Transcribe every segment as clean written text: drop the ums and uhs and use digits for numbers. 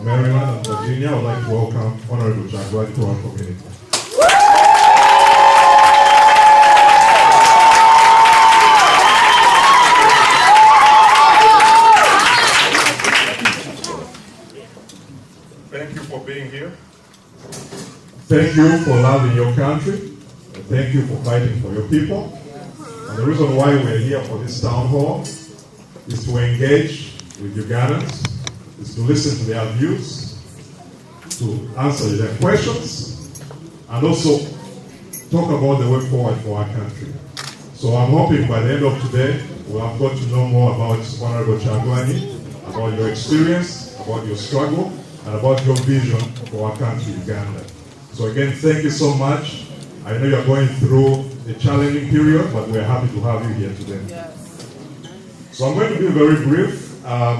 Maryland, and Virginia, I would like to welcome Honorable Kyagulanyi to our community. Thank you for being here. Thank you for loving your country. And thank you for fighting for your people. And the reason why we're here for this town hall is to engage with Ugandans, is to listen to their views, to answer their questions, and also talk about the way forward for our country. So I'm hoping by the end of today, we'll have got to know more about Honorable Kyagulanyi, about your experience, about your struggle, and about your vision for our country, Uganda. So again, thank you so much. I know you're going through a challenging period, but we're happy to have you here today. Yes. So I'm going to be very brief. I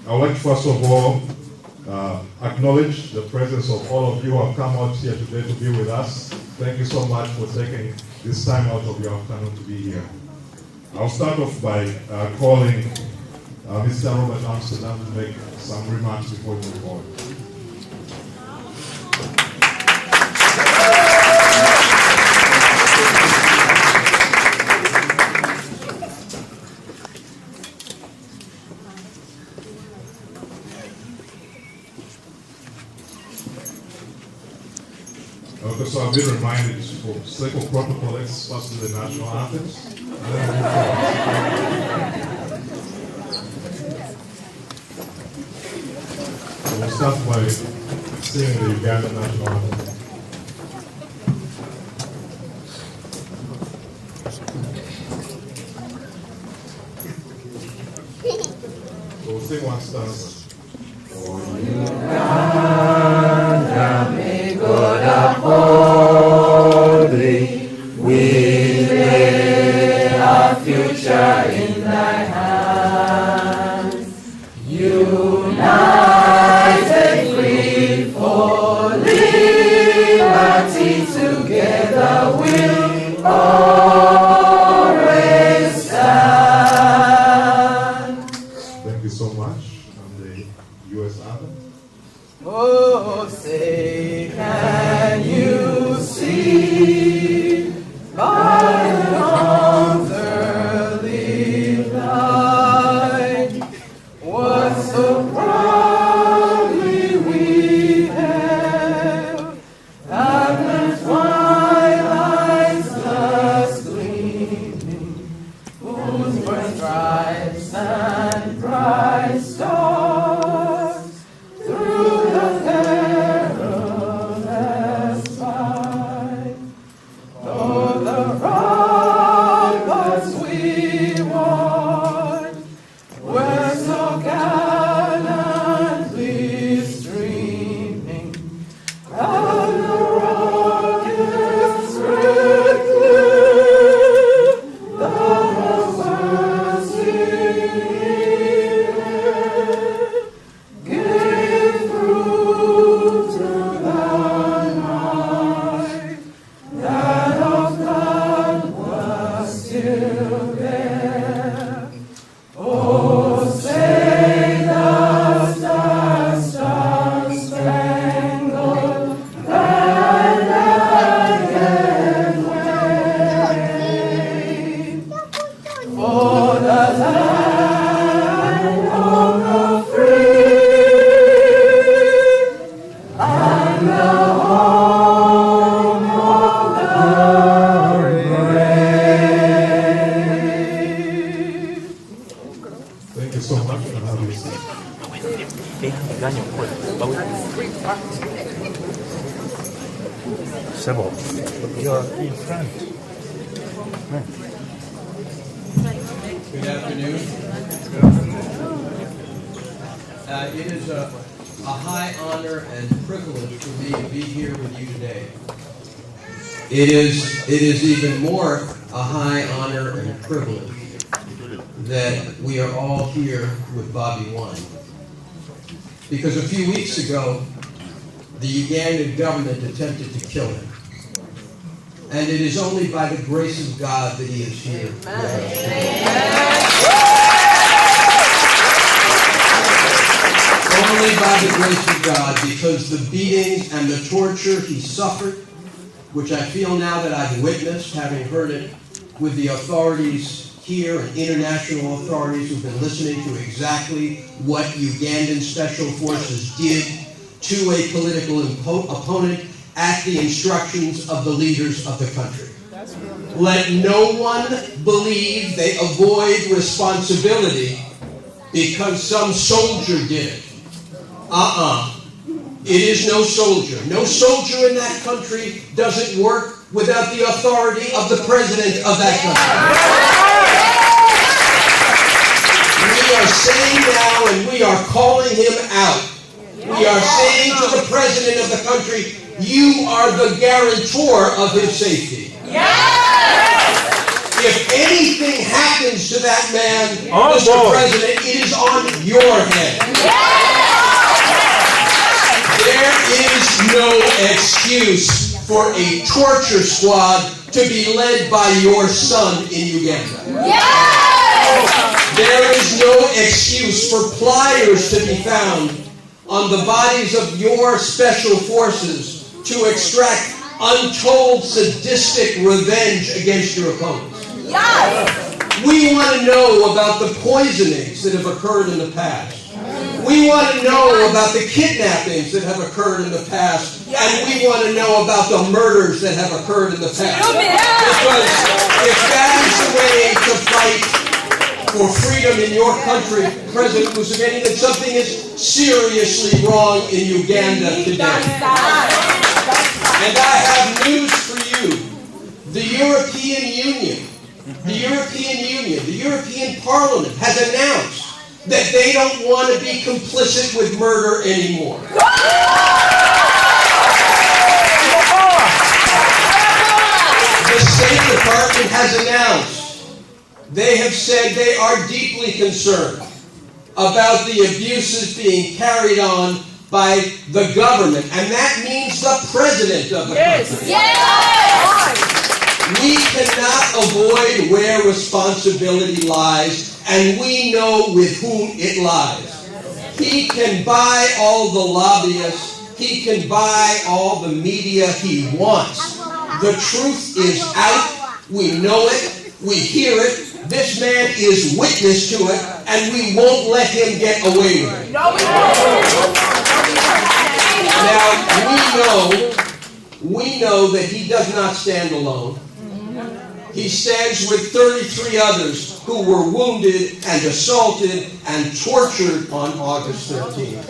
would like to first of all acknowledge the presence of all of you who have come out here today to be with us. Thank you so much for taking this time out of your afternoon to be here. I'll start off by calling Mr. Robert Amsterdam to make some remarks before we move forward. Okay, so I've been reminded for sake of protocol, let's first do the national anthems. And then so we'll start by singing the Ugandan national anthem. So we'll sing one stanza. Oh, Uganda, may God uphold thee. We lay our future in thy hands. United, free for liberty, together we'll always stand. Thank you so much. U.S. anthem. Oh, say, can you see by dawn's early light what so proudly we hailed at the twilight's last gleaming, whose were stripes and bright stars? You're in front. Good afternoon. It is a high honor and privilege for me to be here with you today. It is even more a high honor and privilege that we are all here with Bobi Wine. Because a few weeks ago, the Ugandan government attempted to kill him. And it is only by the grace of God that he is here. only by the grace of God, because the beatings and the torture he suffered, which I feel now that I've witnessed, having heard it with the authorities here and international authorities who've been listening to exactly what Ugandan special forces did to a political opponent at the instructions of the leaders of the country. Let no one believe they avoid responsibility because some soldier did it. It is no soldier. No soldier in that country doesn't work without the authority of the president of that country. We are saying now, and we are calling him out. We are saying to the president of the country, you are the guarantor of his safety. If anything happens to that man, Mr. President, it is on your head. There is no excuse for a torture squad to be led by your son in Uganda. There is no excuse for pliers to be found on the bodies of your special forces to extract untold sadistic revenge against your opponents. We want to know about the poisonings that have occurred in the past. We want to know about the kidnappings that have occurred in the past. And we want to know about the murders that have occurred in the past. Because if that is the way to fight for freedom in your country, President Museveni, then something is seriously wrong in Uganda today. And I have news for you. The European Union, the European Parliament has announced that they don't want to be complicit with murder anymore. The State Department has announced, they have said they are deeply concerned about the abuses being carried on by the government, and that means the president of the country. We cannot avoid where responsibility lies, and we know with whom it lies. He can buy all the lobbyists, he can buy all the media he wants. The truth is out, we know it, we hear it, this man is witness to it, and we won't let him get away with it. No, we won't. Now, we know that he does not stand alone. He stands with 33 others who were wounded and assaulted and tortured on August 13th.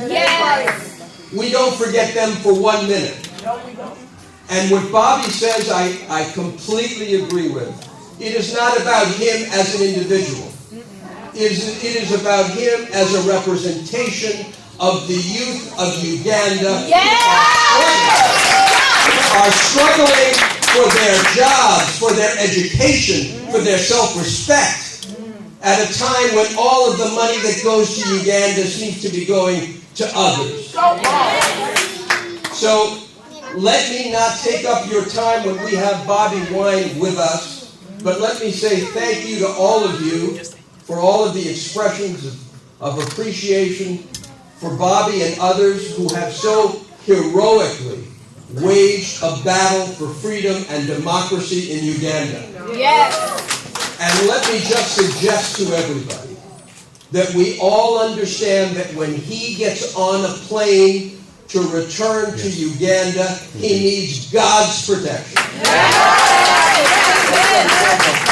We don't forget them for 1 minute. No, we don't. And what Bobi says, I completely agree with. It is not about him as an individual. It is about him as a representation of the youth of Uganda who are struggling for their jobs, for their education, for their self-respect, at a time when all of the money that goes to Uganda seems to be going to others. So let me not take up your time when we have Bobi Wine with us, but let me say thank you to all of you for all of the expressions of appreciation for Bobi and others who have so heroically waged a battle for freedom and democracy in Uganda. And let me just suggest to everybody that we all understand that when he gets on a plane to return to Uganda, he needs God's protection.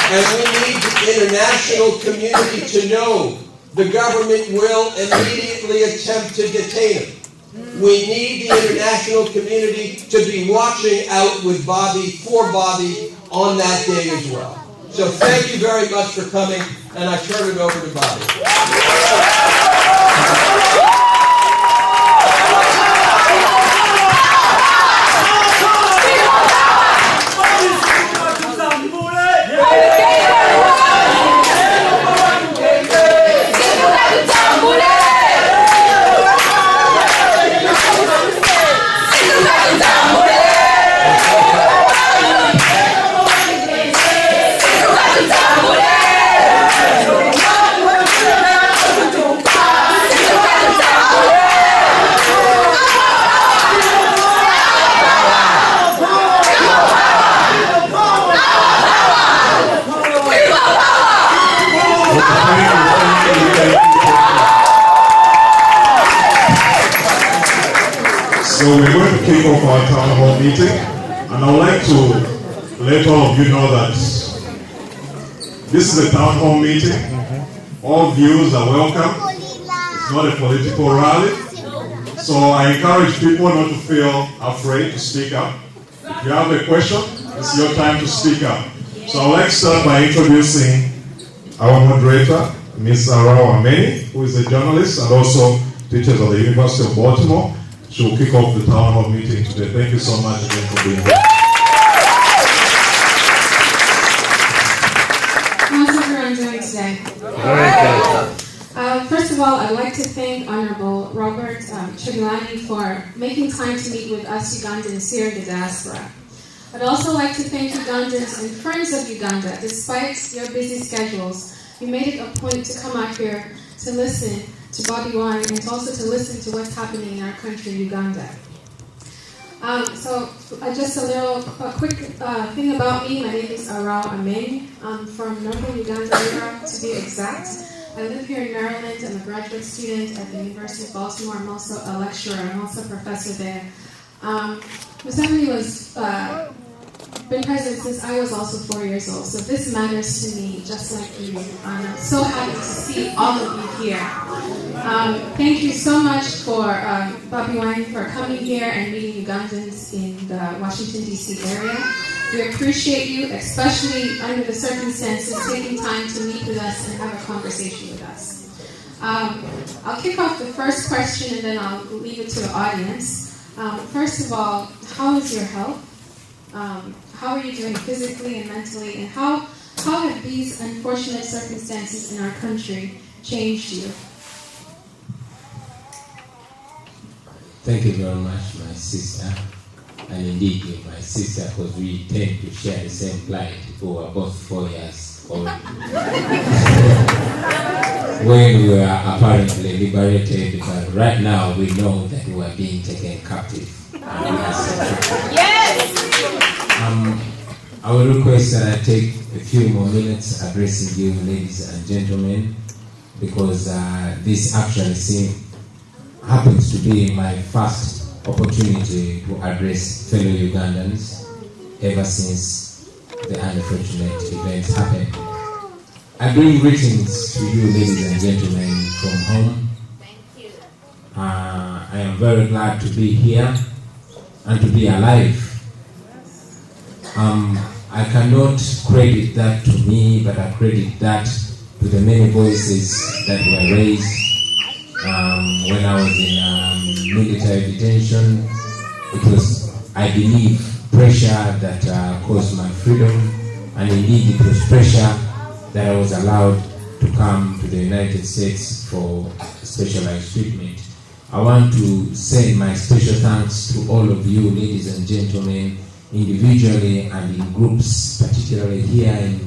And we need the international community to know the government will immediately attempt to detain him. We need the international community to be watching out with Bobi, for Bobi, on that day as well. So thank you very much for coming, and I turn it over to Bobi. So we're going to kick off our town hall meeting, and I would like to let all of you know that this is a town hall meeting. All views are welcome. It's not a political rally. So I encourage people not to feel afraid to speak up. If you have a question, it's your time to speak up. So I would like to start by introducing our moderator, Ms. Arao Ameni, who is a journalist and also teaches at the University of Baltimore. She will kick off the town hall meeting today. Thank you so much again for being here. How's everyone doing today? Very good. First of all, I'd like to thank Honorable Robert Kyagulanyi for making time to meet with us Ugandans here in the diaspora. I'd also like to thank Ugandans and friends of Uganda. Despite your busy schedules, you made it a point to come out here to listen to Bobi Wine and also to listen to what's happening in our country, Uganda. Just a quick thing about me. My name is Arao Ameni. I'm from northern Uganda, to be exact. I live here in Maryland. I'm a graduate student at the University of Baltimore. I'm also a lecturer. I'm also a professor there. Museveni was been president since I was also 4 years old, so this matters to me just like you. I'm so happy to see all of you here. Thank you so much for Bobi Wine for coming here and meeting Ugandans in the Washington, D.C. area. We appreciate you, especially under the circumstances, taking time to meet with us and have a conversation with us. I'll kick off the first question and then I'll leave it to the audience. First of all, how is your health? How are you doing physically and mentally? And how have these unfortunate circumstances in our country changed you? Thank you very much, my sister. And indeed, you're my sister, because we tend to share the same plight. We were both 4 years old. When we were apparently liberated, but right now we know that we are being taken captive. Yes! I will request that I take a few more minutes addressing you, ladies and gentlemen, because this actually happens to be my first opportunity to address fellow Ugandans ever since the unfortunate events happened. I bring greetings to you, ladies and gentlemen, from home. Thank you. I am very glad to be here and to be alive. I cannot credit that to me, but I credit that to the many voices that were raised when I was in military detention. It was, I believe, pressure that caused my freedom, and indeed it was pressure that I was allowed to come to the United States for specialized treatment. I want to send my special thanks to all of you, ladies and gentlemen, individually and in groups, particularly here in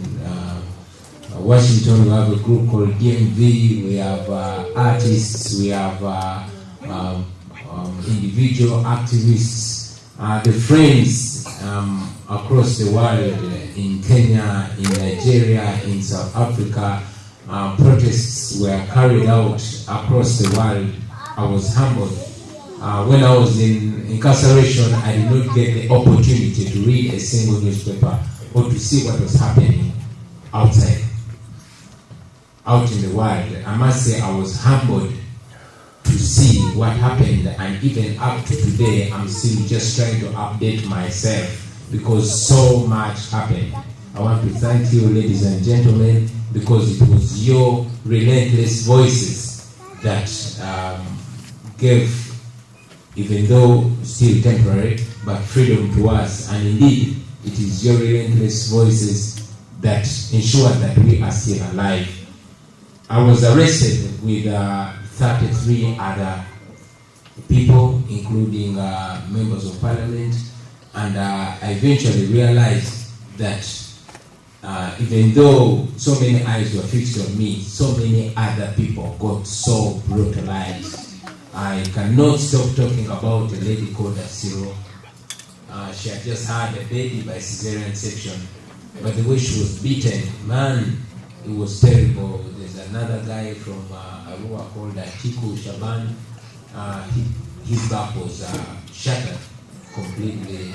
Washington. We have a group called DMV, we have artists, we have individual activists, the friends across the world, in Kenya, in Nigeria, in South Africa. Protests were carried out across the world. I was humbled. When I was in incarceration, I did not get the opportunity to read a single newspaper or to see what was happening outside, out in the world. I must say I was humbled to see what happened, and even up to today, I'm still just trying to update myself because so much happened. I want to thank you, ladies and gentlemen, because it was your relentless voices that gave, even though still temporary, but freedom to us. And indeed, it is your relentless voices that ensure that we are still alive. I was arrested with 33 other people, including members of parliament, and I eventually realized that even though so many eyes were fixed on me, so many other people got so brutalized. I cannot stop talking about a lady called Asiro. She had just had a baby by cesarean section, but the way she was beaten, man, it was terrible. There's another guy from Arua called Atiku Shaban. His back was shattered completely,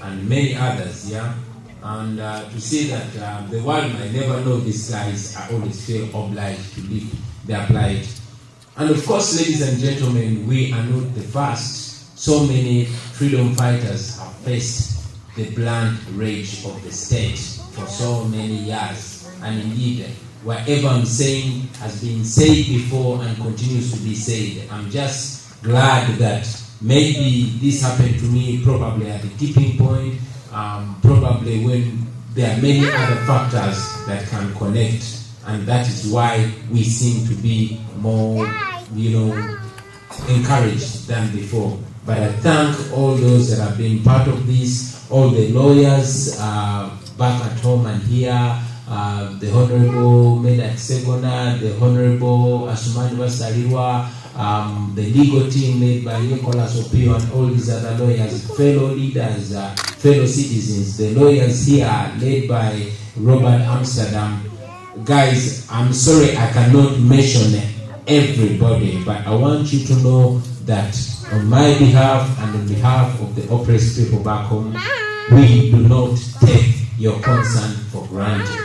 and many others, yeah. And to say that the world might never know these guys, I always feel obliged to live their plight. And of course, ladies and gentlemen, we are not the first. So many freedom fighters have faced the blunt rage of the state for so many years. And indeed, whatever I'm saying has been said before and continues to be said. I'm just glad that maybe this happened to me probably at a tipping point, probably when there are many other factors that can connect, and that is why we seem to be more, encouraged than before. But I thank all those that have been part of this, all the lawyers back at home and here, the Honorable Medak Segona, the Honorable Asumani Wasaliwa, the legal team led by Nicholas Opio and all these other lawyers, fellow leaders, fellow citizens, the lawyers here led by Robert Amsterdam. Guys, I'm sorry I cannot mention everybody, but I want you to know that on my behalf and on behalf of the oppressed people back home, we do not take your concern for granted.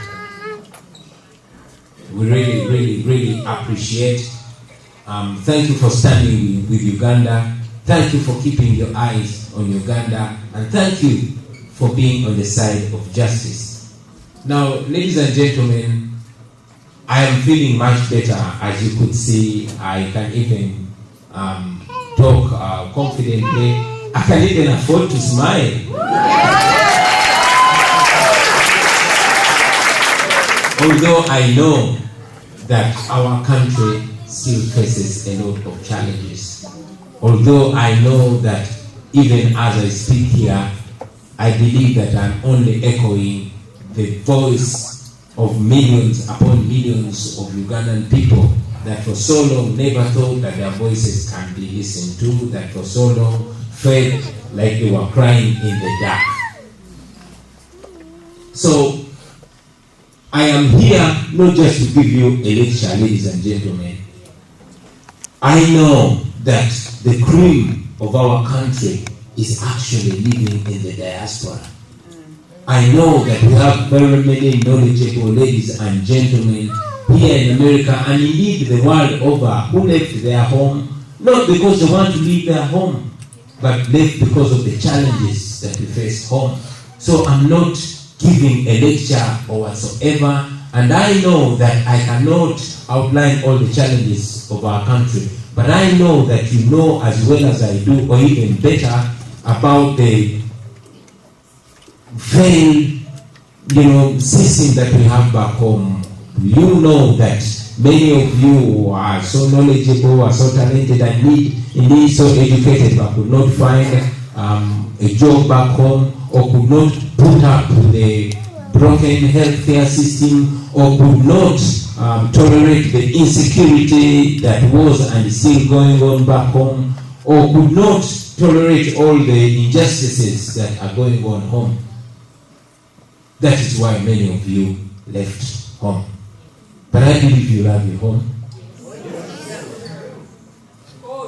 We really, really, really appreciate. Thank you for standing with Uganda. Thank you for keeping your eyes on Uganda. And thank you for being on the side of justice. Now, ladies and gentlemen, I am feeling much better. As you could see, I can even talk confidently. I can even afford to smile. Although I know that our country still faces a lot of challenges. Although I know that even as I speak here, I believe that I'm only echoing the voice of millions upon millions of Ugandan people that for so long never thought that their voices can be listened to, that for so long felt like they were crying in the dark. So, I am here not just to give you a lecture, ladies and gentlemen. I know that the cream of our country is actually living in the diaspora. I know that we have very many knowledgeable ladies and gentlemen here in America and indeed the world over who left their home, not because they want to leave their home, but left because of the challenges that we face home. So I'm not giving a lecture or whatsoever, and I know that I cannot outline all the challenges of our country, but I know that you know as well as I do, or even better, about the failed, system that we have back home. You know that many of you are so knowledgeable, are so talented, and indeed so educated, but could not find a job back home, or could not put up with the broken healthcare system, or could not tolerate the insecurity that was and is still going on back home, or could not tolerate all the injustices that are going on home. That is why many of you left home. But I believe you love your home.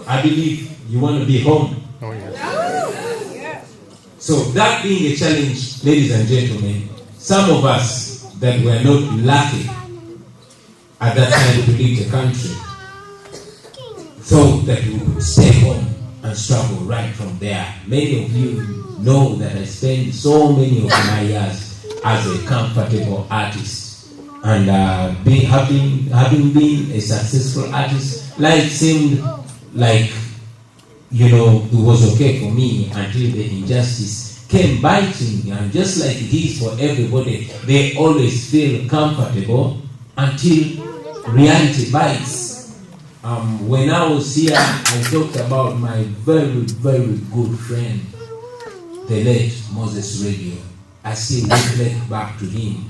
I believe you want to be home. Oh, yes. So that being a challenge, ladies and gentlemen, some of us that were not lucky at that time to leave the country thought that we would stay home and struggle right from there. Many of you know that I spent so many of my years as a comfortable artist, and having been a successful artist, life seemed like it was okay for me until the injustice came biting, and just like it is for everybody, they always feel comfortable until reality bites. When I was here, I talked about my very, very good friend, the late Moses Radio. I still reflect back to him.